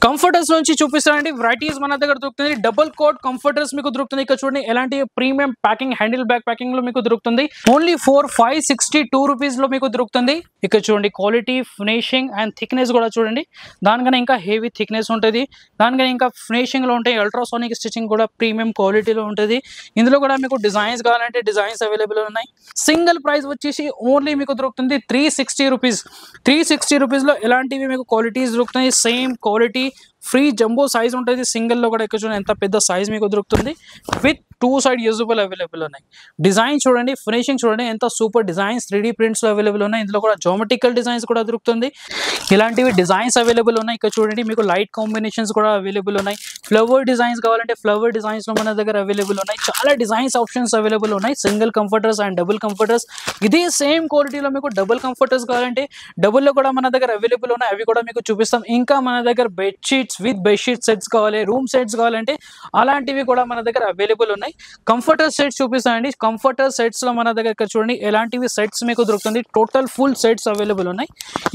Comforters నుంచి చూపిస్తానండి. Varieties మన దగ్గర దొరుకుతుంది. డబుల్ కోట్ కంఫర్టర్స్ మీకు దొరుకుతుంది. ఇక్కడ చూడండి ఎలాంటి premium packing handle bag packing లో మీకు దొరుకుతుంది. ఓన్లీ 562 రూపీస్ లో మీకు దొరుకుతుంది. ఇక్కడ చూడండి క్వాలిటీ, ఫినిషింగ్ అండ్ థిక్నెస్ కూడా చూడండి. దానికన్నా ఇంకా హెవీ థిక్నెస్ ఉంటుంది. దానికన్నా ఇంకా ఫినిషింగ్ లో ఉంటాయి. అల్ట్రాసోనిక్ స్టిచింగ్ కూడా ప్రీమియం క్వాలిటీలో ఉంటుంది. ఇందులో కూడా మీకు డిజైన్స్ కావాలంటే డిజైన్స్ అవైలబుల్ ఉన్నాయి. సింగిల్ ప్రైస్ వచ్చేసి ఓన్లీ మీకు దొరుకుతుంది 360 రూపీస్. 360 రూపీస్ లో ఎలాంటివి మీకు క్వాలిటీస్ దొరుకుతాయి. Same quality free jumbo size ఉంటుంది. సింగిల్ లో కూడా ఇక్కడ చూడండి ఎంత పెద్ద సైజ్ మీకు దొరుకుతుంది. విత్ 2 సైడ్ యూజబుల్ అవైలబుల్ ఉన్నాయి. డిజైన్ చూడండి, ఫినిషింగ్ చూడండి ఎంత సూపర్ డిజైన్స్ 3D ప్రింట్స్ లో అవైలబుల్ ఉన్నాయి. ఇందులో కూడా జోమెట్రికల్ డిజైన్స్ కూడా దొరుకుతుంది. ఇలాంటివి డిజైన్స్ అవైలబుల్ ఉన్నాయి. ఇక్కడ చూడండి మీకు లైట్ కాంబినేషన్స్ కూడా అవైలబుల్ ఉన్నాయి. ఫ్లవర్ డిజైన్స్ కావాలంటే ఫ్లవర్ డిజైన్స్ లో మన దగ్గర అవైలబుల్ ఉన్నాయి. చాలా డిజైన్స్ ఆప్షన్స్ అవైలబుల్ ఉన్నాయి. Single comforters and double comforters. ఇదే సేమ్ క్వాలిటీలో మీకు డబుల్ కంఫర్టర్స్ కావాలంటే డబుల్ లో కూడా మన దగ్గర అవైలబుల్ ఉన్నాయి. అవి కూడా మీకు చూపిస్తాం. ఇంకా మన దగ్గర బెడ్షీట్స్ విత్ బెడ్షీట్ సెట్స్ కావాలి, రూమ్ సెట్స్ కావాలంటే అలాంటివి కూడా మన దగ్గర అవైలబుల్ ఉన్నాయి. కంఫర్టర్ సెట్స్ చూపిస్తానండి. కంఫర్టర్ సెట్స్ లో మన దగ్గర ఇక్కడ చూడండి ఎలాంటివి సెట్స్ మీకు దొరుకుతుంది. టోటల్ ఫుల్ సెట్స్ అవైలబుల్ ఉన్నాయి.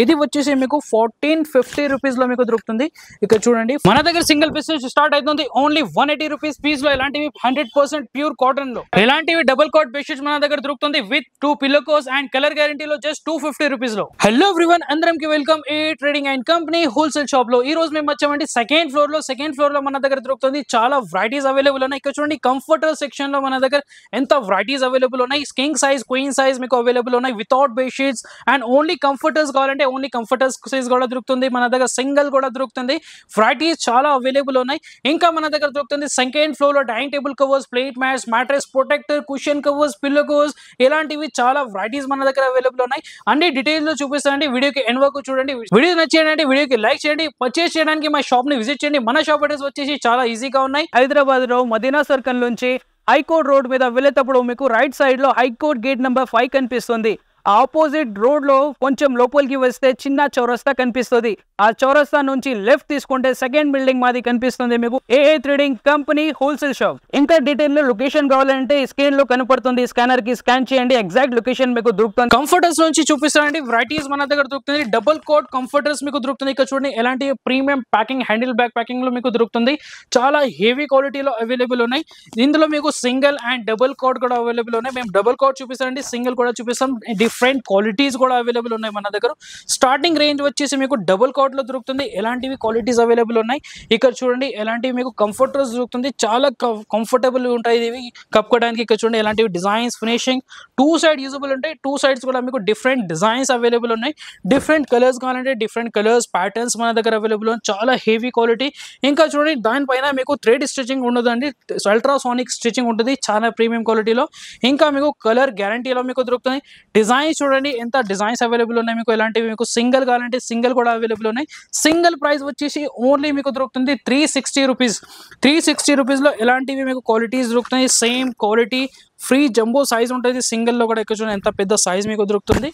ఇది వచ్చేసి మీకు 1450 రూపీస్ లో మీకు దొరుకుతుంది. ఇక్కడ చూడండి మన దగ్గర సింగిల్ పీస్ స్టార్ట్ అవుతుంది ఓన్లీ 180 రూపీస్ పీస్ లో. ఎలాంటివి 100% ప్యూర్ కాటన్ లో ఎలాంటివి డబుల్ కోట్ బెడ్షీట్స్ మన దగ్గర దొరుకుతుంది. With 2 pillow covers and colour guarantee లో జస్ట్ 250 రూపీస్ లో. హలో ఎవ్రీవన్, అందరికి welcome A trading and company wholesale shop లో. ఈ రోజు మేము వచ్చామండి సెకండ్ ఫ్లోర్ లో మన దగ్గర దొరుకుతుంది. చాలా వెరైటీస్ అవైలబుల్ ఉన్నాయి. ఇక్కడ చూడండి కంఫర్టర్ సెక్షన్ లో మన దగ్గర ఎంత వెరైటీస్ అవైలబుల్ ఉన్నాయి. కింగ్ సైజ్, క్వీన్ సైజ్ మీకు అవైలబుల్ ఉన్నాయి. Without bedsheets and only comforters కావాలంటే ఓన్లీ కంఫర్టర్స్ సైజ్ కూడా దొరుకుతుంది. మన దగ్గర సింగిల్ కూడా దొరుకుతుంది. వెరైటీస్ చాలా అవైలబుల్ ఉన్నాయి. ఇంకా మన దగ్గర దొరుకుతుంది సెకండ్ ఫ్లోర్ లో dining table covers, plate mats, mattress protector, cushion covers, pillow covers, ఇలాంటివి చాలా వెరైటీస్ మన దగ్గర అవైలబుల్ ఉన్నాయి. అన్ని డీటెయిల్స్ లో చూపిస్తానండి. వీడియోకి ఎండ్ వరకు చూడండి. వీడియో నచ్చేయండి, వీడియోకి లైక్ చేయండి. పర్చేస్ చేయడానికి మా షాప్ ని విజిట్ చేయండి. మన షాప్ అడ్రస్ వచ్చేసి చాలా ఈజీగా ఉన్నాయి. హైదరాబాద్ లో మదీనా సర్కిల్ నుంచి హైకోర్ట్ రోడ్ మీద వెళ్ళేటప్పుడు మీకు రైట్ సైడ్ లో హైకోర్ట్ గేట్ నెంబర్ 5 కనిపిస్తుంది. ఆపోజిట్ రోడ్ లో కొంచెం లోపలికి వస్తే చిన్న చౌరస్తా కనిపిస్తుంది. ఆ చౌరస్తా నుంచి లెఫ్ట్ తీసుకుంటే సెకండ్ బిల్డింగ్ మాది కనిపిస్తుంది మీకు ఏఏ ట్రేడింగ్ కంపెనీ హోల్సేల్ షాప్. ఇంకా డీటెయిల్ లో లొకేషన్ కావాలంటే స్క్రీన్ లో కనపడుతుంది. స్కానర్ కి స్కాన్ చేయండి, ఎగ్జాక్ట్ లొకేషన్ మీకు దొరుకుతుంది. కంఫర్టర్స్ నుంచి చూపిస్తానండి. వెరైటీస్ మన దగ్గర దొరుకుతుంది. డబుల్ కోట్ కంఫర్టర్స్ మీకు దొరుకుతుంది. ఇక్కడ చూడండి ఎలాంటి premium packing handle bag packing లో మీకు దొరుకుతుంది. చాలా హెవీ క్వాలిటీలో అవైలబుల్ ఉన్నాయి. ఇందులో మీకు సింగిల్ అండ్ డబుల్ కోట్ కూడా అవైలబుల్ ఉన్నాయి. మేము డబుల్ కోట్ చూపిస్తానండి, సింగిల్ కూడా చూపిస్తాం. డిఫరెంట్ క్వాలిటీస్ కూడా అవైలబుల్ ఉన్నాయి మన దగ్గర. స్టార్టింగ్ రేంజ్ వచ్చేసి మీకు డబుల్ కోట్ లో దొరుకుతుంది. ఎలాంటివి క్వాలిటీస్ అవైలబుల్ ఉన్నాయి. ఇక్కడ చూడండి ఎలాంటివి మీకు కంఫర్టర్స్ దొరుకుతుంది. చాలా కంఫర్టబుల్ ఉంటాయి ఇవి కప్పుకోవడానికి. ఇక్కడ చూడండి ఎలాంటివి డిజైన్స్, ఫినిషింగ్ 2 సైడ్ యూజబుల్ ఉంటాయి. 2 సైడ్స్ కూడా మీకు డిఫరెంట్ డిజైన్స్ అవైలబుల్ ఉన్నాయి. డిఫరెంట్ కలర్స్ కావాలంటే డిఫరెంట్ కలర్స్, ప్యాటర్న్స్ మన దగ్గర అవైలబుల్ ఉన్నాయి. చాలా హెవీ క్వాలిటీ. ఇంకా చూడండి దానిపైన మీకు థ్రెడ్ స్టిచింగ్ ఉండదండి, అల్ట్రాసోనిక్ స్టిచింగ్ ఉంటుంది. చాలా ప్రీమియం క్వాలిటీలో. ఇంకా మీకు కలర్ గ్యారంటీలో మీకు దొరుకుతుంది. డిజైన్స్ చూడండి ఎంత డిజైన్స్ అవైలబుల్ ఉన్నాయి. మీకు ఎలాంటివి మీకు సింగిల్ కావాలంటే సింగిల్ కూడా అవైలబుల్ ఉన్నాయి. సింగిల్ ప్రైస్ వచ్చేసి ఓన్లీ మీకు దొరుకుతుంది 360 రూపీస్. 360 రూపీస్ లో ఎలాంటివి మీకు క్వాలిటీస్ దొరుకుతాయి. Same quality free jumbo size ఉంటుంది. సింగిల్ లో కూడా ఇక్కడ చూడండి ఎంత పెద్ద సైజ్ మీకు దొరుకుతుంది.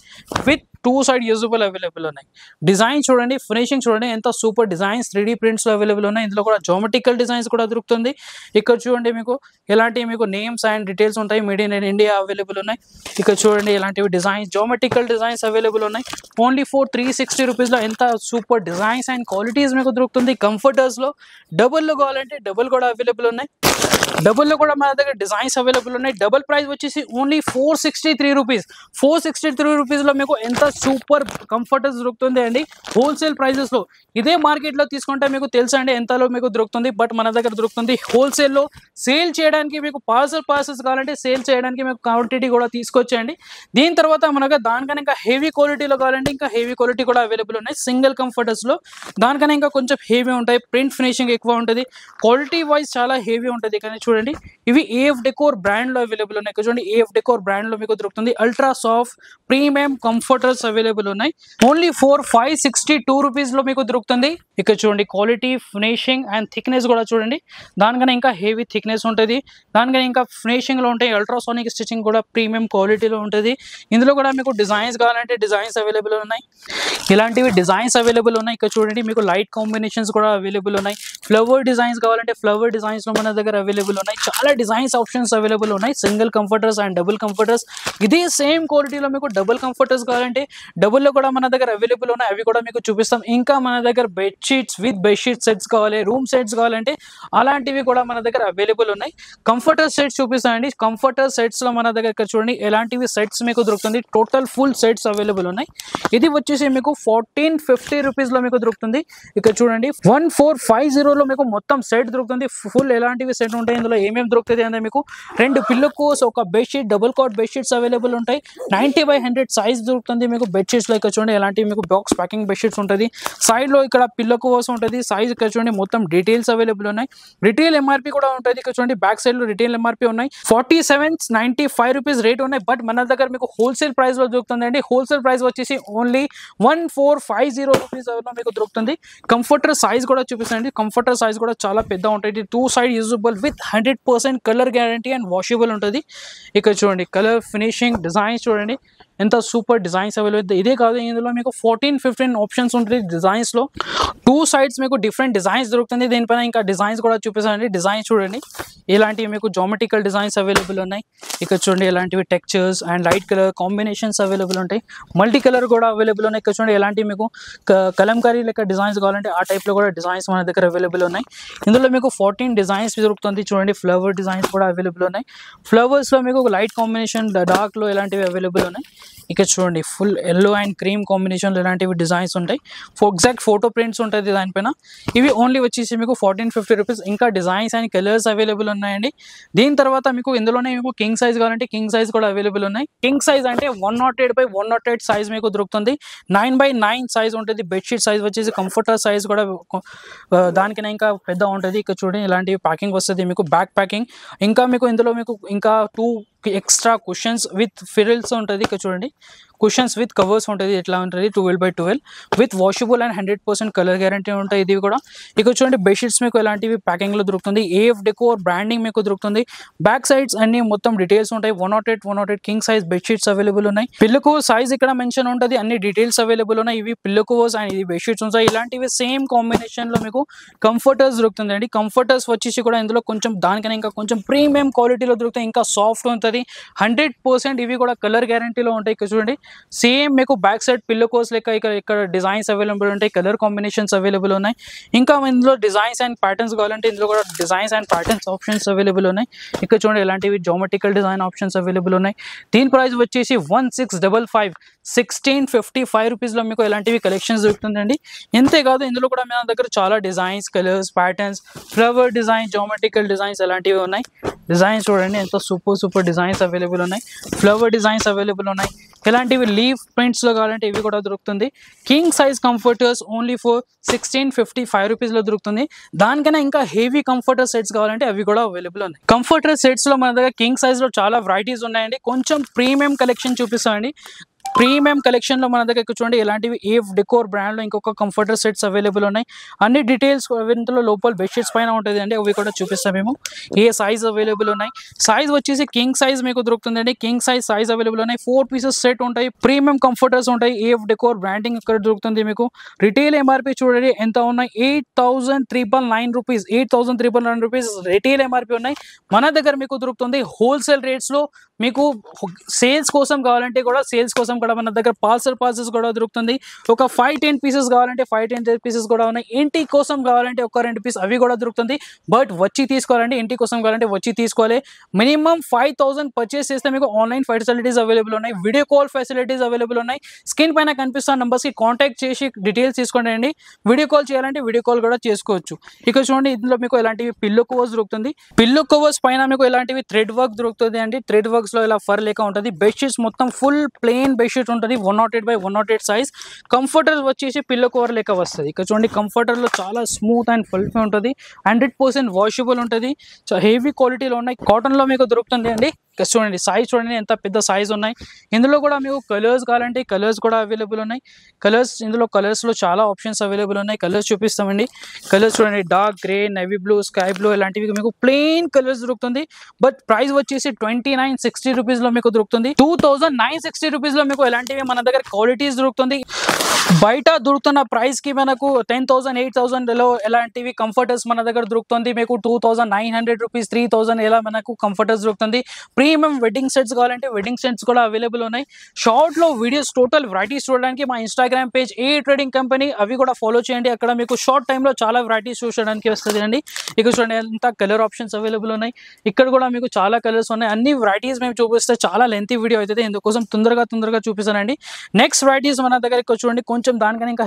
విత్ 2 సైడ్ యూజబుల్ అవైలబుల్ ఉన్నాయి. డిజైన్ చూడండి, ఫినిషింగ్ చూడండి ఎంత సూపర్ డిజైన్స్ 3D ప్రింట్స్ లో అవైలబుల్ ఉన్నాయి. ఇందులో కూడా జోమెట్రికల్ డిజైన్స్ కూడా దొరుకుతుంది. ఇక్కడ చూడండి మీకు ఎలాంటివి మీకు నేమ్స్ అండ్ డీటెయిల్స్ ఉంటాయి. మేడ్ ఇన్ ఇండియా అవైలబుల్ ఉన్నాయి. ఇక్కడ చూడండి ఎలాంటివి డిజైన్స్, జోమెట్రికల్ డిజైన్స్ అవైలబుల్ ఉన్నాయి. ఓన్లీ 360 రూపీస్ లో ఎంత సూపర్ డిజైన్స్ అండ్ క్వాలిటీస్ మీకు దొరుకుతుంది. కంఫర్టర్స్ లో డబుల్ లో కావాలంటే డబుల్ కూడా అవైలబుల్ ఉన్నాయి. డబుల్ లో కూడా మన దగ్గర డిజైన్స్ అవైలబుల్ ఉన్నాయి. డబుల్ ప్రైస్ వచ్చేసి ఓన్లీ 463 రూపీస్. 463 రూపీస్ లో మీకు ఎంత సూపర్ కంఫర్టర్స్ దొరుకుతుంది అండి హోల్సేల్ ప్రైజెస్ లో. ఇదే మార్కెట్ లో తీసుకుంటే మీకు తెలుసా అండి ఎంతలో మీకు దొరుకుతుంది. బట్ మన దగ్గర దొరుకుతుంది హోల్సేల్ లో. సేల్ చేయడానికి మీకు పార్సల్స్ కావాలంటే సేల్ చేయడానికి మీకు క్వాంటిటీ కూడా తీసుకొచ్చేయండి. దీని తర్వాత మనకు దానికన్నా ఇంకా హెవీ క్వాలిటీలో కావాలంటే ఇంకా హెవీ క్వాలిటీ కూడా అవైలబుల్ ఉన్నాయి. సింగిల్ కంఫర్టర్స్ లో దానికన్నా ఇంకా కొంచెం హెవీ ఉంటాయి. ప్రింట్ ఫినిషింగ్ ఎక్కువ ఉంటుంది. క్వాలిటీ వైజ్ చాలా హెవీ ఉంటుంది. కానీ చూడండి ఇవి ఏఎఫ్ డెకోర్ బ్రాండ్ లో అవైలబుల్ ఉన్నాయి. చూడండి ఏఎఫ్ డెకోర్ బ్రాండ్ లో మీకు దొరుకుతుంది. Ultra soft premium comforters available ఉన్నాయి. ఓన్లీ 562 రూపీస్ లో మీకు దొరుకుతుంది. ఇక్కడ చూడండి క్వాలిటీ, ఫినిషింగ్ అండ్ థిక్నెస్ కూడా చూడండి. దానికన్నా ఇంకా హెవీ థిక్నెస్ ఉంటుంది. దానికన్నా ఇంకా ఫినిషింగ్ లో ఉంటాయి. అల్ట్రాసోనిక్ స్టిచింగ్ కూడా ప్రీమియం క్వాలిటీలో ఉంటుంది. ఇందులో కూడా మీకు డిజైన్స్ కావాలంటే డిజైన్స్ అవైలబుల్ ఉన్నాయి. ఇలాంటివి డిజైన్స్ అవైలబుల్ ఉన్నాయి. ఇక్కడ చూడండి మీకు లైట్ కాంబినేషన్స్ కూడా అవైలబుల్ ఉన్నాయి. ఫ్లవర్ డిజైన్స్ కావాలంటే ఫ్లవర్ డిజైన్స్ లో మన దగ్గర అవైలబుల్ ఉన్నాయి. చాలా డిజైన్స్ ఆప్షన్స్ అవైలబుల్ ఉన్నాయి. Single comforters and double comforters. ఇదే సేమ్ క్వాలిటీలో మీకు డబుల్ కంఫర్టర్స్ కావాలంటే డబుల్లో కూడా మన దగ్గర అవైలబుల్ ఉన్నాయి, అవి కూడా మీకు చూపిస్తాం. ఇంకా మన దగ్గర బెడ్షీట్స్ విత్ బెడ్షీట్ సెట్స్ కావాలి, రూమ్ సెట్స్ కావాలంటే అలాంటివి కూడా మన దగ్గర అవైలబుల్ ఉన్నాయి. కంఫర్టర్ సెట్స్ చూపిస్తానండి. కంఫర్టర్ సెట్స్ లో మన దగ్గర ఇక్కడ చూడండి ఎలాంటివి సెట్స్ మీకు దొరుకుతుంది. టోటల్ ఫుల్ సెట్స్ అవైలబుల్ ఉన్నాయి. ఇది వచ్చేసి మీకు 1450 రూపీస్ లో మీకు దొరుకుతుంది. ఇక్కడ చూడండి 1450 లో మీకు మొత్తం సెట్ దొరుకుతుంది. ఫుల్ ఎలాంటివి సెట్ ఉంటాయి, ఇందులో ఏమేమి దొరుకుతుంది అంటే మీకు 2 పిల్లో కోస్, ఒక bedsheet, double cot bedsheets available ఉంటాయి. 90/100 సైజ్ దొరుకుతుంది మీకు బెడ్షీట్స్ లో. ఇక్కడ చూడండి ఎలాంటివి మీకు బాక్స్ ప్యాకింగ్ బెడ్షీట్స్ ఉంటుంది. సైడ్ లో ఇక్కడ పిల్లో కోస్ ఉంటుంది. సైజ్ ఇక్కడ చూడండి మొత్తం డీటెయిల్స్ అవైలబుల్ ఉన్నాయి. రిటైల్ ఎంఆర్పీ కూడా ఉంటుంది. ఇక్కడ చూడండి బ్యాక్ సైడ్ లో రిటైల్ ఎంఆర్పీ ఉన్నాయి. 4795 రూపీస్ రేట్ ఉన్నాయి. బట్ మన దగ్గర మీకు హోల్సేల్ ప్రైస్ లో దొరుకుతుంది అండి. హోల్సేల్ ప్రైస్ వచ్చేసి ఓన్లీ 1450 రూపీస్ మీకు దొరుకుతుంది. కంఫర్టర్ సైజ్ కూడా చూపిస్తానండి. కంఫర్టర్ సైజ్ కూడా చాలా పెద్ద ఉంటుంది. 2 side usable with 100% colour guarantee and washable ఉంటుంది. ఇక్కడ చూడండి కలర్ ఫినిషింగ్ డిజైన్స్ చూడండి ఎంత సూపర్ డిజైన్స్ అవైలబుల్. ఇదే కాదు, ఇందులో మీకు 14-15 ఆప్షన్స్ ఉంటుంది డిజైన్స్ లో. 2 సైడ్స్ మీకు డిఫరెంట్ డిజైన్స్ దొరుకుతుంది. దీనిపైన ఇంకా డిజైన్స్ కూడా చూపిస్తానండి. డిజైన్స్ చూడండి ఇలాంటివి మీకు జామెట్రికల్ డిజైన్స్ అవైలబుల్ ఉన్నాయి. ఇక్కడ చూడండి ఎలాంటివి textures and light colour combinations available ఉంటాయి. మల్టీ కలర్ కూడా అవైలబుల్ ఉన్నాయి. ఇక్కడ చూడండి ఎలాంటివి మీకు కలంకారీ లెక్క డిజైన్స్ కావాలంటే ఆ టైప్ లో కూడా డిజైన్స్ మన దగ్గర అవైలబుల్ ఉన్నాయి. ఇందులో మీకు 14 డిజైన్స్ దొరుకుతుంది. చూడండి ఫ్లవర్ డిజైన్స్ కూడా అవైలబుల్ ఉన్నాయి. ఫ్లవర్స్ లో మీకు లైట్ కాంబినేషన్, డార్క్ లో ఇలాంటివి అవైలబుల్ ఉన్నాయి. ఇక్కడ చూడండి full yellow and cream combination ఇలాంటివి డిజైన్స్ ఉంటాయి. ఎగ్జాక్ట్ ఫోటో ప్రింట్స్ ఉంటుంది దానిపైన. ఇవి ఓన్లీ వచ్చేసి మీకు 1450 రూపీస్. ఇంకా డిజైన్స్ అండ్ కలర్స్ అవైలబుల్ ఉన్నాయండి. దీని తర్వాత మీకు ఇందులోనే మీకు కింగ్ సైజ్ కావాలంటే కింగ్ సైజ్ కూడా అవైలబుల్ ఉన్నాయి. కింగ్ సైజ్ అంటే 108/108 సైజ్ మీకు దొరుకుతుంది. 9/9 సైజ్ ఉంటుంది. బెడ్షీట్ సైజ్ వచ్చేసి కంఫర్టర్ సైజ్ కూడా దానికైనా ఇంకా పెద్ద ఉంటుంది. ఇక్కడ చూడండి ఇలాంటివి ప్యాకింగ్ వస్తుంది మీకు బ్యాక్ ప్యాకింగ్. ఇంకా మీకు ఇందులో మీకు ఇంకా 2 ఎక్స్ట్రా కుషన్స్ విత్ ఫిరిల్స్ ఉంటుంది. ఇక్కడ చూడండి కుషన్స్ విత్ కవర్స్ ఉంటుంది. ఎట్లా ఉంటుంది 12/12 with washable and 100% colour guarantee ఉంటాయి. ఇది కూడా ఇక్కడ చూడండి బెడ్షీట్స్ మీకు ఎలాంటివి ప్యాకింగ్ లో దొరుకుతుంది. ఏఎఫ్ డెకోర్ బ్రాండింగ్ మీకు దొరుకుతుంది. బ్యాక్ సైడ్స్ అన్ని మొత్తం డీటెయిల్స్ ఉంటాయి. 108 కింగ్ సైజ్ బెడ్షీట్స్ అవైలబుల్ ఉన్నాయి. పిల్లో కవర్స్ సైజ్ ఇక్కడ మెన్షన్ ఉంటుంది. అన్ని డీటెయిల్స్ అవైలబుల్ ఉన్నాయి. ఇవి పిల్లో కవర్స్ అండ్ ఇది బెడ్షీట్స్ ఉంటాయి. ఇలాంటివి సేమ్ కాంబినేషన్ లో మీకు కంఫర్టర్స్ దొరుకుతుంది అండి. కంఫర్టర్స్ వచ్చేసి కూడా ఇందులో కొంచెం దానికైనా ఇంకా కొంచెం ప్రీమియం క్వాలిటీలో దొరుకుతాయి. ఇంకా సాఫ్ట్ ఉంటుంది. 100% ఇవి కూడా కలర్ గ్యారంటీలో ఉంటాయి. ఇక్కడ చూడండి సేమ్ మీకు బ్యాక్ సైడ్ పిల్లో కోస్ లెక్క ఇక్కడ డిజైన్స్ అవైలబుల్ ఉంటాయి. కలర్ కాంబినేషన్స్ అవైలబుల్ ఉన్నాయి. ఇంకా ఇందులో డిజైన్స్ అండ్ ప్యాటర్న్స్ కావాలంటే ఇందులో కూడా designs and patterns options available ఉన్నాయి. ఇక్కడ చూడండి ఎలాంటివి జామెట్రికల్ డిజైన్ ఆప్షన్స్ అవైలబుల్ ఉన్నాయి. దీని ప్రైస్ వచ్చేసి 1655 1655 రూపీస్ లో మీకు ఎలాంటివి కలెక్షన్స్ దొరుకుతుందండి. ఇంతేకాదు ఇందులో కూడా మన దగ్గర చాలా designs, colours, patterns, flower design, geometrical designs అలాంటివి ఉన్నాయి. డిజైన్స్ చూడండి ఎంత సూపర్ డిజైన్స్ అవైలబుల్ ఉన్నాయి. ఫ్లవర్ డిజైన్స్ అవైలబుల్ ఉన్నాయి. ఇలాంటివి లీఫ్ ప్రింట్స్ లో కావాలంటే ఇవి కూడా దొరుకుతుంది. King size comforters only for 1655 rupees లో దొరుకుతుంది. దానికన్నా ఇంకా హెవీ కంఫర్టర్ సెట్స్ కావాలంటే అవి కూడా అవైలబుల్ ఉన్నాయి. కంఫర్టర్ సెట్స్ లో మన దగ్గర కింగ్ సైజ్ లో చాలా వెరైటీస్ ఉన్నాయండి. కొంచెం ప్రీమియం కలెక్షన్ చూపిస్తామండి. ప్రీమియం కలెక్షన్ లో మన దగ్గర చూడండి ఎలాంటివి ఏఎఫ్ డెకోర్ బ్రాండ్ లో ఇంకొక కంఫర్టర్ సెట్స్ అవైలబుల్ ఉన్నాయి. అన్ని డీటెయిల్స్ ఇందులో లోపల బెడ్షీట్స్ పైన ఉంటుంది అండి. అవి కూడా చూపిస్తాం మేము. ఏ సైజ్ అవైలబుల్ ఉన్నాయి. సైజ్ వచ్చేసి కింగ్ సైజ్ మీకు దొరుకుతుంది అండి. కింగ్ సైజ్ అవైలబుల్ ఉన్నాయి. 4 పీసెస్ సెట్ ఉంటాయి. ప్రీమియం కంఫర్టర్స్ ఉంటాయి. ఏఎఫ్ డెకోర్ బ్రాండింగ్ ఇక్కడ దొరుకుతుంది మీకు. రిటైల్ ఎంఆర్పీ చూడండి ఎంత ఉన్నాయి. 8399 రూపీస్. 8399 రూపీస్ రిటైల్ ఎంఆర్పీ ఉన్నాయి. మన దగ్గర మీకు దొరుకుతుంది హోల్సేల్ రేట్స్ లో. మీకు సేల్స్ కోసం కావాలంటే కూడా మన దగ్గర పార్సల్స్ కూడా దొరుకుతుంది. ఒక 5-10 పీసెస్ కావాలంటే 5-10 పీసెస్ కూడా ఉన్నాయి. ఇంటి కోసం కావాలంటే ఒక 2 పీస్ అవి కూడా దొరుకుతుంది. బట్ వచ్చి తీసుకోవాలంటే ఇంటి కోసం కావాలంటే వచ్చి తీసుకోవాలి. మినిమం 5000 పర్చేస్ చేస్తే మీకు ఆన్లైన్ ఫెసిలిటీస్ అవైలబుల్ ఉన్నాయి. వీడియో కాల్ ఫెసిలిటీస్ అవైలబుల్ ఉన్నాయి. స్క్రీన్ పైన కనిపిస్తున్న నంబర్స్ కి కాంటాక్ట్ చేసి డీటెయిల్స్ తీసుకోండి. వీడియో కాల్ చేయాలంటే వీడియో కాల్ కూడా చేసుకోవచ్చు. ఇక్కడ చూడండి ఇందులో మీకు ఎలాంటివి పిల్లో కవర్స్ దొరుకుతుంది. పిల్లో కవర్స్ పైన మీకు ఎలాంటివి థ్రెడ్ వర్క్ దొరుకుతుంది అండి. థ్రెడ్ వర్క్స్ లో ఇలా ఫర్ లేక ఉంటుంది. బెడ్షీట్స్ మొత్తం ఫుల్ ప్లెయిన్ బెడ్షీట్ ఉంటుంది. 108/108 సైజ్. కంఫర్టర్ వచ్చేసి పిల్లో కవర్ లెక్క వస్తుంది. ఇక్కడ చూడండి కంఫర్టర్ లో చాలా స్మూత్ అండ్ ఫుల్ఫీ ఉంటుంది. 100% వాషబుల్ ఉంటుంది. హెవీ క్వాలిటీలో ఉన్నాయి. కాటన్ లో మీకు దొరుకుతుంది అండి. చూడండి సైజ్ చూడండి ఎంత పెద్ద సైజ్ ఉన్నాయి. ఇందులో కూడా మీకు కలర్స్ కావాలంటే కలర్స్ కూడా అవైలబుల్ ఉన్నాయి. ఇందులో కలర్స్ లో చాలా ఆప్షన్స్ అవైలబుల్ ఉన్నాయి. కలర్స్ చూపిస్తామండి. కలర్స్ చూడండి dark grey, navy blue, sky blue ఇలాంటివి మీకు ప్లెయిన్ కలర్స్ దొరుకుతుంది. బట్ ప్రైస్ వచ్చేసి 2960 రూపీస్ లో మీకు దొరుకుతుంది. 2960 రూపీస్ లో మీకు ఎలాంటివి మన దగ్గర క్వాలిటీస్ దొరుకుతుంది. బయట దొరుకుతున్న ప్రైస్ కి మనకు 10,000 8,000 లో ఎలాంటివి కంఫర్టర్స్ మన దగ్గర దొరుకుతుంది మీకు 2,900 రూపీస్ 3,000 ఎలా మనకు కంఫర్టర్స్ దొరుకుతుంది ప్రీమియం వెడ్డింగ్ సెట్స్ కావాలంటే వెడ్డింగ్ సెట్స్ కూడా అవైలబుల్ ఉన్నాయి షార్ట్ లో వీడియోస్ టోటల్ వెరైటీస్ చూడడానికి మా ఇన్స్టాగ్రామ్ పేజ్ ఏ ట్రేడింగ్ కంపెనీ అవి కూడా ఫాలో చేయండి అక్కడ మీకు షార్ట్ టైంలో చాలా వెరైటీస్ చూడడానికి వస్తుంది అండి ఇక్కడ చూడండి ఎంత కలర్ ఆప్షన్స్ అవైలబుల్ ఉన్నాయి ఇక్కడ కూడా మీకు చాలా కలర్స్ ఉన్నాయి అన్ని వెరైటీస్ మేము చూపిస్తే చాలా లెంతీ వీడియో అవుతుంది ఇందుకోసం తొందరగా చూపిస్తానండి నెక్స్ట్ వెరైటీస్ మన దగ్గర ఇక్కడ చూడండి కొంచెం దానికన్నా ఇంకా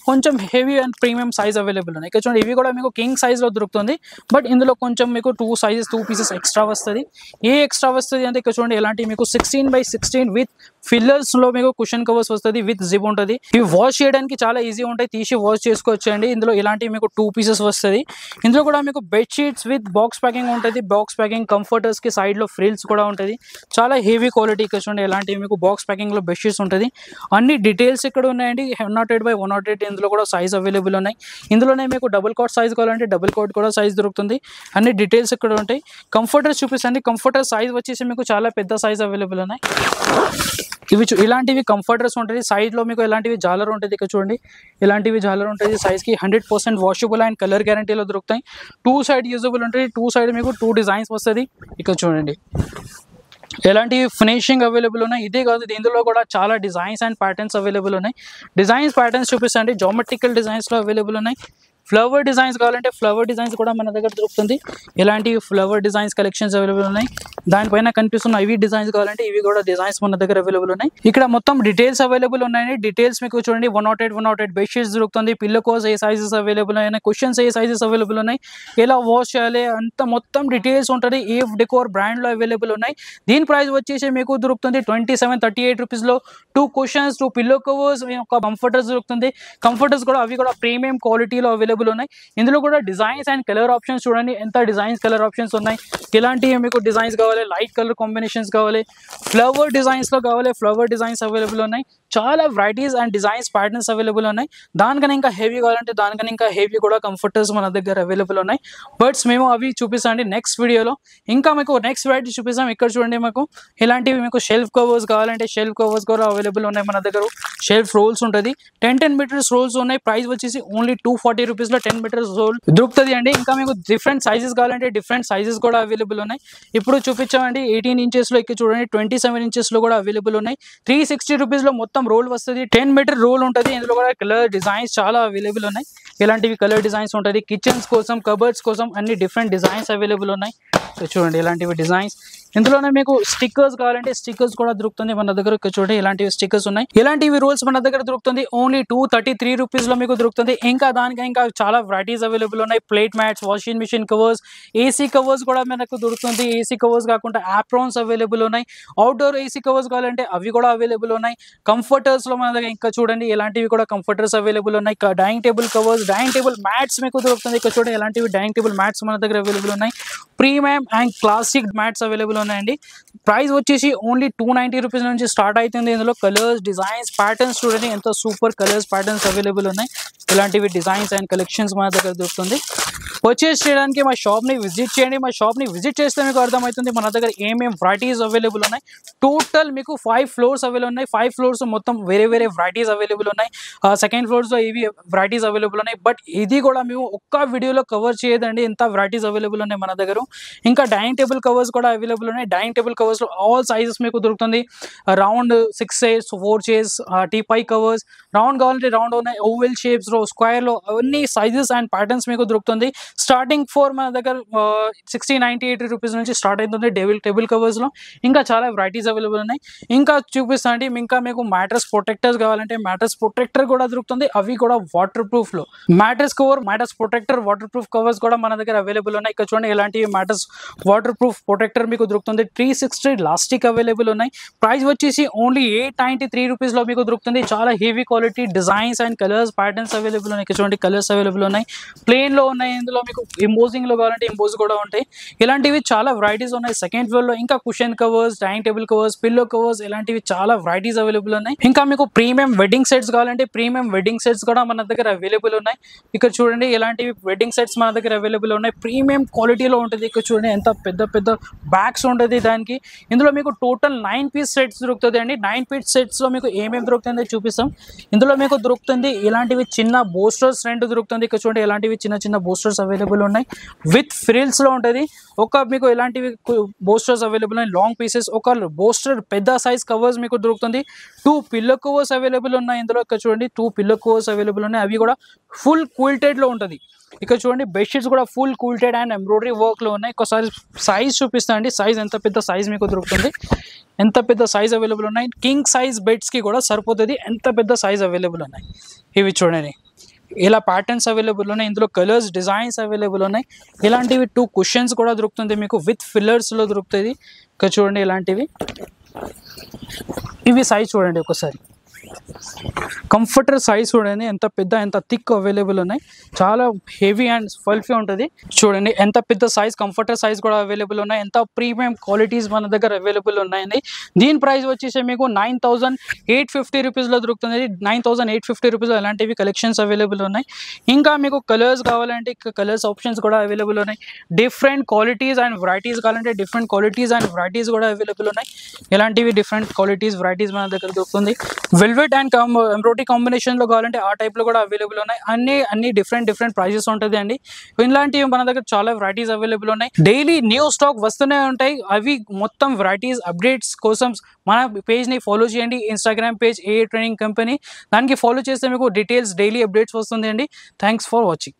కొంచెం heavy and premium size available ఉన్నాయి ఇక్కడ చూడండి ఇవి కూడా మీకు కింగ్ సైజ్ లో దొరుకుతుంది బట్ ఇందులో కొంచెం మీకు 2 పీసెస్ ఎక్స్ట్రా వస్తుంది ఏ ఎక్స్ట్రా వస్తుంది అంటే ఇక్కడ చూడండి ఎలాంటి మీకు 16x16 విత్ ఫిల్లర్స్ లో మీకు కుషన్ కవర్స్ వస్తుంది విత్ జిప్ ఉంటుంది ఇవి వాష్ చేయడానికి చాలా ఈజీ ఉంటాయి తీసి వాష్ చేసుకోవచ్చు అండి ఇందులో ఇలాంటి మీకు 2 పీసెస్ వస్తుంది ఇందులో కూడా మీకు bed sheets with box packing ఉంటుంది బాక్స్ ప్యాకింగ్ కంఫర్టర్స్ కి సైడ్ లో ఫ్రిల్స్ కూడా ఉంటుంది చాలా హెవీ క్వాలిటీ ఇక్కడ చూడండి ఎలాంటి మీకు బాక్స్ ప్యాకింగ్ లో బెడ్ షీట్స్ ఉంటుంది అన్ని డీటెయిల్స్ ఇక్కడ ఉన్నాయండి 108x108 ఇందులో కూడా సైజ్ అవైలబుల్ ఉన్నాయి ఇందులోనే మీకు డబుల్ కోట్ సైజ్ కావాలంటే డబుల్ కోట్ కూడా సైజ్ దొరుకుతుంది అన్ని డీటెయిల్స్ ఇక్కడ ఉంటాయి కంఫర్టర్స్ చూపిస్తాండి కంఫర్టర్ సైజ్ వచ్చేసి మీకు చాలా పెద్ద సైజ్ అవైలబుల్ ఉన్నాయి ఇలాంటివి కంఫర్టర్స్ ఉంటుంది సైడ్ లో మీకు ఇలాంటివి జాలర్ ఉంటుంది ఇక్కడ చూడండి ఇలాంటివి జాలర్ ఉంటుంది సైజ్ కి 100% వాషబుల్ అండ్ కలర్ గ్యారంటీలో దొరుకుతాయి 2 సైడ్ యూజబుల్ ఉంటుంది 2 సైడ్ మీకు 2 డిజైన్స్ వస్తుంది ఇక్కడ చూడండి ఎలాంటి ఫినిషింగ్ అవైలబుల్ ఉన్నాయి ఇదే కాదు ఇందులో కూడా చాలా డిజైన్స్ అండ్ ప్యాటర్న్స్ అవైలబుల్ ఉన్నాయి డిజైన్స్ ప్యాటర్న్స్ చూపిస్తాండి జామెట్రికల్ డిజైన్స్ లో అవైలబుల్ ఉన్నాయి ఫ్లవర్ డిజైన్స్ కావాలంటే ఫ్లవర్ డిజైన్స్ కూడా మన దగ్గర దొరుకుతుంది ఇలాంటి ఫ్లవర్ డిజైన్స్ కలెక్షన్స్ అవైలబుల్ ఉన్నాయి దానిపైన కనిపిస్తున్న ఇవి డిజైన్స్ కావాలంటే ఇవి కూడా డిజైన్స్ మన దగ్గర అవైలబుల్ ఉన్నాయి ఇక్కడ మొత్తం డీటెయిల్స్ అవైలబుల్ ఉన్నాయి డీటెయిల్స్ మీకు చూడండి 108 బెడ్ షీట్స్ దొరుకుతుంది పిల్లో కోస్ ఏ సైజెస్ అవైలబుల్ ఉన్నాయి కుషన్స్ ఏ సైజెస్ అవైలబుల్ ఉన్నాయి ఎలా వాష్ చేయాలి అంత మొత్తం డీటెయిల్స్ ఉంటుంది ఈఫ్ డెకోర్ బ్రాండ్ లో అవైలబుల్ ఉన్నాయి దీని ప్రైస్ వచ్చేసి మీకు దొరుకుతుంది 2738 రూపీస్ లో 2 కుషన్స్ 2 పిల్లో కవర్స్ కంఫర్టర్స్ దొరుకుతుంది కంఫర్టర్స్ కూడా అవి కూడా ప్రీమియం క్వాలిటీలో అవైలబుల్ ఉన్నాయి ఇందులో కూడా డిజైన్స్ అండ్ కలర్ ఆప్షన్స్ చూడండి ఎంత డిజైన్స్ కలర్ ఆప్షన్స్ ఉన్నాయి ఇలాంటి మీకు డిజైన్స్ కావాలి లైట్ కలర్ కాంబినేషన్స్ కావాలి ఫ్లవర్ డిజైన్స్ లో కావాలి ఫ్లవర్ డిజైన్స్ అవైలబుల్ ఉన్నాయి చాలా varieties and designs patterns available ఉన్నాయి దానికన్నా ఇంకా హెవీ కావాలంటే దానికన్నా ఇంకా హెవీ కూడా కంఫర్టర్స్ మన దగ్గర అవైలబుల్ ఉన్నాయి బట్స్ మేము అవి చూపిస్తాండి నెక్స్ట్ వీడియోలో ఇంకా మీకు నెక్స్ట్ వెరైటీ చూపిస్తాం ఇక్కడ చూడండి మాకు ఇలాంటివి మీకు షెల్ఫ్ కవర్స్ కావాలంటే షెల్ఫ్ కవర్స్ కూడా అవైలబుల్ ఉన్నాయి మన దగ్గర షెల్ఫ్ రోల్స్ ఉంటుంది 10 మీటర్స్ రోల్స్ ఉన్నాయి ప్రైస్ వచ్చేసి ఓన్లీ 240 రూపీస్ లో 10 మీటర్స్ రోల్ దొరుకుతుంది అండి ఇంకా మీకు డిఫరెంట్ సైజెస్ కావాలంటే డిఫరెంట్ సైజెస్ కూడా అవైలబుల్ ఉన్నాయి ఇప్పుడు చూపించామండి 18 ఇంచెస్ లో ఇక్కడ చూడండి 27 ఇంచెస్ లో కూడా అవైలబుల్ ఉన్నాయి 360 రూపీస్ లో మొత్తం రోల్ వస్తుంది 10 మీటర్ రోల్ ఉంటుంది ఇందులో కూడా కలర్ డిజైన్స్ చాలా అవైలబుల్ ఉన్నాయి ఇలాంటివి కలర్ డిజైన్స్ ఉంటుంది కిచెన్స్ కోసం కబర్డ్స్ కోసం అన్ని డిఫరెంట్ డిజైన్స్ అవైలబుల్ ఉన్నాయి చూడండి ఇలాంటివి డిజైన్స్ ఇందులోనే మీకు స్టిక్కర్స్ కావాలంటే స్టిక్కర్స్ కూడా దొరుకుతుంది మన దగ్గర చూడండి ఇలాంటివి స్టిక్కర్స్ ఉన్నాయి ఇలాంటివి రోల్స్ మన దగ్గర దొరుకుతుంది ఓన్లీ 233 రూపీస్ లో మీకు దొరుకుతుంది ఇంకా దానికి ఇంకా చాలా వెరైటీస్ అవైలబుల్ ఉన్నాయి plate mats washing machine covers AC covers కూడా మనకు దొరుకుతుంది ఏసీ కవర్స్ కాకుండా ఆప్రాన్స్ అవైలబుల్ ఉన్నాయి అవుట్డోర్ ఏసీ కవర్స్ కావాలంటే అవి కూడా అవైలబుల్ ఉన్నాయి కంఫర్టర్స్ లో మన దగ్గర ఇంకా చూడండి ఇలాంటివి కూడా కంఫర్టర్స్ అవైలబుల్ ఉన్నాయి dining table covers dining table mats మీకు దొరుకుతుంది ఇక్కడ చూడండి ఇలాంటివి డైనింగ్ టేబుల్ మ్యాట్స్ మన దగ్గర అవైలబుల్ ఉన్నాయి premium and classic mats available ఉన్నాయండి ప్రైస్ వచ్చేసి ఓన్లీ 290 రూపీస్ నుంచి స్టార్ట్ అవుతుంది ఇందులో కలర్స్ డిజైన్స్ ప్యాటర్న్స్ చూడండి ఎంతో సూపర్ కలర్స్ ప్యాటర్న్స్ అవైలబుల్ ఉన్నాయి ఇలాంటివి డిజైన్స్ అండ్ కలెక్షన్స్ మన దగ్గర దొరుకుతుంది పర్చేస్ చేయడానికి మా షాప్ని విజిట్ చేయండి మా షాప్ని విజిట్ చేస్తే మీకు అర్థమవుతుంది మన దగ్గర ఏమేమి వెరైటీస్ అవైలబుల్ ఉన్నాయి టోటల్ మీకు 5 ఫ్లోర్స్ అవైలబుల్ ఉన్నాయి 5 ఫ్లోర్స్ మొత్తం వేరే వెరైటీస్ అవైలబుల్ ఉన్నాయి సెకండ్ ఫ్లోర్స్లో ఇవి వెరైటీస్ అవైలబుల్ ఉన్నాయి బట్ ఇది కూడా మేము ఒక్క వీడియోలో కవర్ చేయదండి ఎంత వెరైటీస్ అవైలబుల్ ఉన్నాయి మన దగ్గర ఇంకా డైనింగ్ టేబుల్ కవర్స్ కూడా అవైలబుల్ ఉన్నాయి డైనింగ్ టేబుల్ కవర్స్లో ఆల్ సైజెస్ మీకు దొరుకుతుంది round 6 chairs 4 chairs teapoy covers round కావాలంటే రౌండ్ ఉన్నాయి ఓవెల్ షేప్స్లో స్క్వేర్లో అన్ని సైజెస్ అండ్ ప్యాటర్న్స్ మీకు దొరుకుతుంది స్టార్టింగ్ ఫోర్ మన దగ్గర 60-90-80 రూపీస్ నుంచి స్టార్ట్ అవుతుంది టేబుల్ కవర్స్ లో ఇంకా చాలా వెరైటీస్ అవైలబుల్ ఉన్నాయి ఇంకా చూపిస్తా అండి ఇంకా మీకు మ్యాట్రెస్ ప్రొటెక్టర్స్ కావాలంటే మ్యాట్రెస్ ప్రొటెక్టర్ కూడా దొరుకుతుంది అవి కూడా వాటర్ ప్రూఫ్ లో mattress cover mattress protector water proof covers కూడా మన దగ్గర అవైలబుల్ ఉన్నాయి ఇక్కడ చూడండి ఇలాంటి మ్యాట్రెస్ వాటర్ ప్రూఫ్ ప్రొటెక్టర్ మీకు దొరుకుతుంది 360 లాస్టిక్ అవైలబుల్ ఉన్నాయి ప్రైస్ వచ్చేసి ఓన్లీ 893 రూపీస్ లో మీకు దొరుకుతుంది చాలా heavy quality designs and colours patterns available ఉన్నాయి. ఇక్కడ చూడండి కలర్స్ అవైలబుల్ ఉన్నాయి, ప్లెయిన్ లో ఉన్నాయి, ఇందులో మీకు ఎంబోజింగ్ లో కావాలంటే ఎంబోజ్ కూడా ఉంటాయి. ఇలాంటివి చాలా వెరైటీస్ ఉన్నాయి. సెకండ్ ఫ్లోర్ లో ఇంకా cushion covers, dining table covers, pillow covers ఇలాంటివి చాలా వెరైటీస్ అవైలబుల్ ఉన్నాయి. ఇంకా మీకు ప్రీమియం వెడ్డింగ్ సెట్స్ కావాలంటే ప్రీమియం వెడ్డింగ్ సెట్స్ కూడా మన దగ్గర అవైలబుల్ ఉన్నాయి. ఇక్కడ చూడండి ఇలాంటివి వెడ్డింగ్ సెట్స్ మన దగ్గర అవైలబుల్ ఉన్నాయి. ప్రీమియం క్వాలిటీలో ఉంటుంది. ఇక్కడ చూడండి ఎంత పెద్ద పెద్ద బ్యాగ్స్ ఉంటుంది దానికి. ఇందులో మీకు టోటల్ 9 పీస్ సెట్స్ దొరుకుతుంది అండి. 9 పీస్ సెట్స్ లో మీకు ఏమేమి దొరుకుతుందో చూపిస్తాం. ఇందులో మీకు దొరుకుతుంది ఇలాంటివి చిన్న బోస్టర్స్ రెండు దొరుకుతుంది. ఇక్కడ చూడండి ఇలాంటివి చిన్న చిన్న బోస్టర్స్ అవైలబుల్ ఉన్నాయి, విత్ ఫ్రిల్స్ లో ఉంటుంది. ఒక మీకు ఇలాంటివి బోస్టర్స్ అవైలబుల్ ఉన్నాయి, లాంగ్ పీసెస్. ఒక బోస్టర్ పెద్ద సైజ్ కవర్స్ మీకు దొరుకుతుంది. 2 పిల్లో కవర్స్ అవైలబుల్ ఉన్నాయి ఇందులో. ఇక్కడ చూడండి 2 పిల్లో కవర్స్ అవైలబుల్ ఉన్నాయి, అవి కూడా ఫుల్ క్విల్టెడ్ లో ఉంటుంది. ఇక్కడ చూడండి బెడ్షీట్స్ కూడా full quilted and embroidery work లో ఉన్నాయి. ఒకసారి సైజ్ చూపిస్తా అండి, సైజ్ ఎంత పెద్ద సైజ్ మీకు దొరుకుతుంది, ఎంత పెద్ద సైజ్ అవైలబుల్ ఉన్నాయి. కింగ్ సైజ్ బెడ్స్ కి కూడా సరిపోతుంది, ఎంత పెద్ద సైజ్ అవైలబుల్ ఉన్నాయి. ఇవి చూడండి ఇలా ప్యాటర్న్స్ అవైలబుల్ ఉన్నాయి. ఇందులో కలర్స్ డిజైన్స్ అవైలబుల్ ఉన్నాయి. ఇలాంటివి 2 కుషన్స్ కూడా దొరుకుతుంది మీకు, విత్ ఫిల్లర్స్ లో దొరుకుతుంది. ఇక్కడ చూడండి ఇలాంటివి, ఇవి సైజ్ చూడండి ఒకసారి, కంఫర్టర్ సైజ్ చూడండి ఎంత పెద్ద ఎంత థిక్ అవైలబుల్ ఉన్నాయి. చాలా హెవీ అండ్ ఫల్ఫీ ఉంటుంది. చూడండి ఎంత పెద్ద సైజ్, కంఫర్టర్ సైజ్ కూడా అవైలబుల్ ఉన్నాయి. ఎంత ప్రీమియం క్వాలిటీస్ మన దగ్గర అవైలబుల్ ఉన్నాయండి. దీని ప్రైస్ వచ్చేసి మీకు 9850 రూపీస్లో దొరుకుతుంది. 9850 రూపీస్లో ఇలాంటివి కలెక్షన్స్ అవైలబుల్ ఉన్నాయి. ఇంకా మీకు కలర్స్ కావాలంటే కలర్స్ ఆప్షన్స్ కూడా అవైలబుల్ ఉన్నాయి. డిఫరెంట్ క్వాలిటీస్ అండ్ వెరైటీస్ కావాలంటే డిఫరెంట్ క్వాలిటీస్ అండ్ వెరైటీస్ కూడా అవైలబుల్ ఉన్నాయి. ఇలాంటివి డిఫరెంట్ క్వాలిటీస్ వెరైటీస్ మన దగ్గర దొరుకుతుంది. వెల్వెట్ అండ్ ఎంబ్రాయిడరీ కాంబినేషన్ లో కావాలంటే ఆ టైప్ లో కూడా అవైలబుల్ ఉన్నాయి. అన్ని డిఫరెంట్ ప్రైజెస్ ఉంటుంది అండి. ఇలాంటివి మన దగ్గర చాలా వెరైటీస్ అవైలబుల్ ఉన్నాయి. డైలీ న్యూ స్టాక్ వస్తూనే ఉంటాయి. అవి మొత్తం వెరైటీస్ అప్డేట్స్ కోసం మన పేజ్ ని ఫాలో చేయండి. Instagram page AA training company, దానికి ఫాలో చేస్తే మీకు డీటెయిల్స్ డైలీ అప్డేట్స్ వస్తుంది అండి. Thanks for watching.